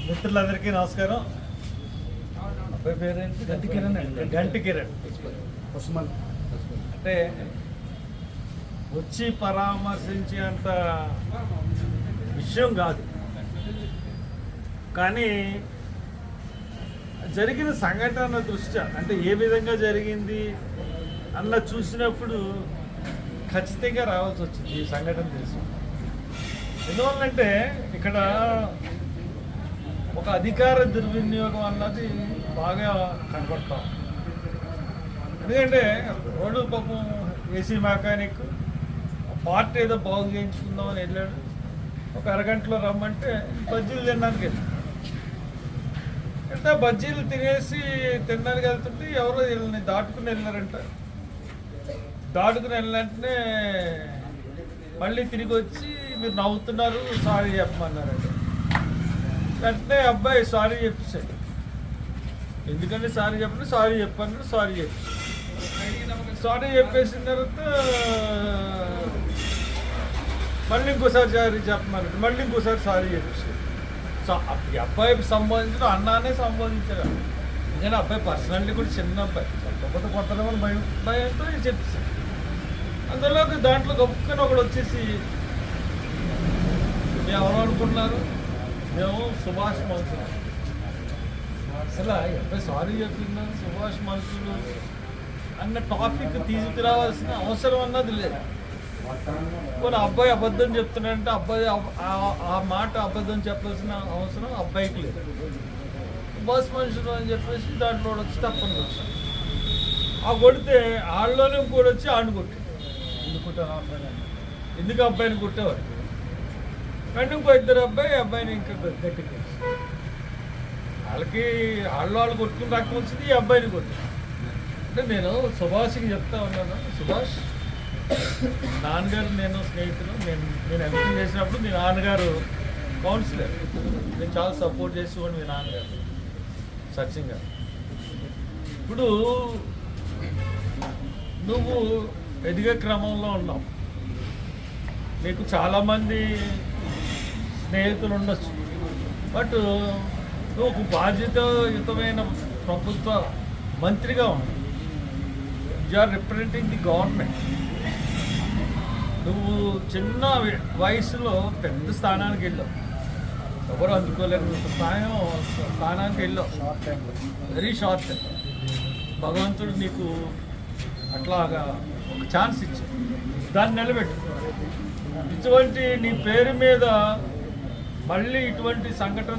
మిత్రులందరికీ నమస్కారం. అబ్బాయి పేరేంటి? గంటి కిరణ్ అండి. గంటి కిరణ్ ఉస్మాన్ అంటే వచ్చి పరామర్శించే అంత విషయం కాదు, కానీ జరిగిన సంఘటన దృష్ట్యా అంటే ఏ విధంగా జరిగింది అన్న చూసినప్పుడు ఖచ్చితంగా రావాల్సి వచ్చింది ఈ సంఘటన తెలిసి. ఎందువల్లంటే ఇక్కడ ఒక అధికార దుర్వినియోగం అన్నది బాగా కనపడతాం. ఎందుకంటే రోడ్డు పాపం ఏసీ మెకానిక్ పార్ట్ ఏదో బాగు చేయించుకుందామని వెళ్ళాడు. ఒక అరగంటలో రమ్మంటే బజ్జీలు తినడానికి వెళ్ళాడు. అంటే బజ్జీలు తినడానికి వెళ్తుంటే ఎవరో వీళ్ళని దాటుకుని వెళ్ళారంట. దాటుకుని వెళ్ళినట్టునే మళ్ళీ తిరిగి వచ్చి మీరు నవ్వుతున్నారు, సారీ చెప్పమన్నారండి. వెంటనే అబ్బాయి సారీ చెప్పేసాడు. ఎందుకంటే సారీ చెప్పండి, సారీ చెప్పాను, సారీ చెప్పేసి సారీ చెప్పేసిన తర్వాత మళ్ళీ ఇంకోసారి సారీ చెప్పమన్నాడు. మళ్ళీ ఇంకోసారి సారీ చెప్పేసాడు. సో ఈ అబ్బాయికి సంబోధించడం అన్నానే సంబోధించాడు. ఎందుకంటే అబ్బాయి పర్సనాలిటీ కూడా చిన్న అబ్బాయి, కాకపోతే కొత్తలో భయంతో చెప్పేసాడు. అందులో దాంట్లో గొప్పని ఒకడు వచ్చేసి, మేము ఎవరు అనుకున్నారు, మేము సుభాష్ మనుషులు. అసలు అబ్బాయి సారీ చెప్తున్నాను, సుభాష్ మనుషులు అన్న టాపిక్ తీసుకురావాల్సిన అవసరం అన్నది లేదు. కొన్ని అబ్బాయి అబద్ధం చెప్తున్నాడంటే అబ్బాయి ఆ మాట అబద్ధం చెప్పాల్సిన అవసరం అబ్బాయికి లేదు. సుభాష్ మనుషులు అని చెప్పేసి దాంట్లో వచ్చి తప్పని వచ్చాను. ఆ కొడితే ఆళ్ళలోనే ఇంకోటి వచ్చి ఆడిని కొట్టాడు. ఎందుకు అబ్బాయిని కొట్టేవాడు. కానీ ఇంకో ఇద్దరు అబ్బాయిని ఇంకా గట్టిగా వాళ్ళు కొట్టుకుని రక్తం వచ్చింది, ఈ అబ్బాయిని కొట్టాడు. అంటే నేను సుభాష్కి చెప్తా ఉన్నాను, సుభాష్ నాన్నగారు నేను స్నేహితులు, నేను ఎంపీ చేసినప్పుడు మీ నాన్నగారు కౌన్సిలర్, నేను చాలా సపోర్ట్ చేసేవాడు మీ నాన్నగారు సచిన్ గారు. ఇప్పుడు నువ్వు ఎదిగే క్రమంలో ఉన్నావు, నీకు చాలామంది స్నేహితులు ఉండొచ్చు, బట్ నువ్వు ఒక బాధ్యతాయుతమైన ప్రభుత్వ మంత్రిగా ఉన్నావు. You are representing the government. నువ్వు చిన్న వయసులో పెద్ద స్థానానికి వెళ్ళావు, ఎవరు అందుకోలేని స్థానానికి వెళ్ళావు. వెరీ షార్ట్ టైం భగవంతుడు నీకు అట్లాగా ఒక ఛాన్స్ ఇచ్చాడు, దాన్ని నిలబెట్టు. ఇటువంటి నీ పేరు మీద మళ్ళీ ఇటువంటి సంఘటన